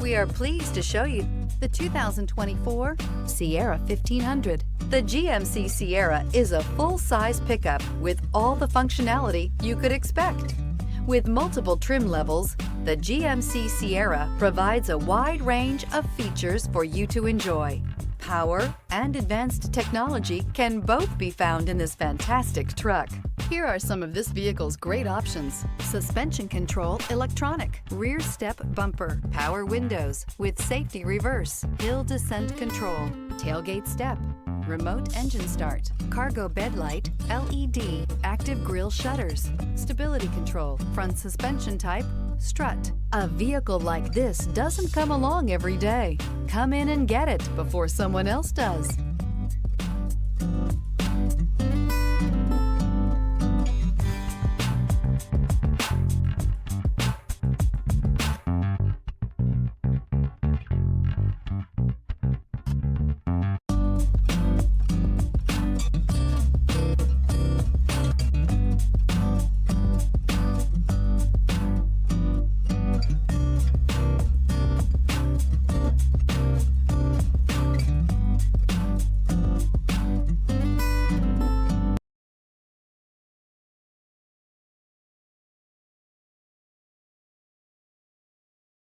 We are pleased to show you the 2024 Sierra 1500. The GMC Sierra is a full-size pickup with all the functionality you could expect. With multiple trim levels, the GMC Sierra provides a wide range of features for you to enjoy. Power and advanced technology can both be found in this fantastic truck. Here are some of this vehicle's great options: suspension control electronic, rear step bumper, power windows with safety reverse, hill descent control, tailgate step, remote engine start, cargo bed light, LED, active grille shutters, stability control, front suspension type, strut. A vehicle like this doesn't come along every day. Come in and get it before someone else does.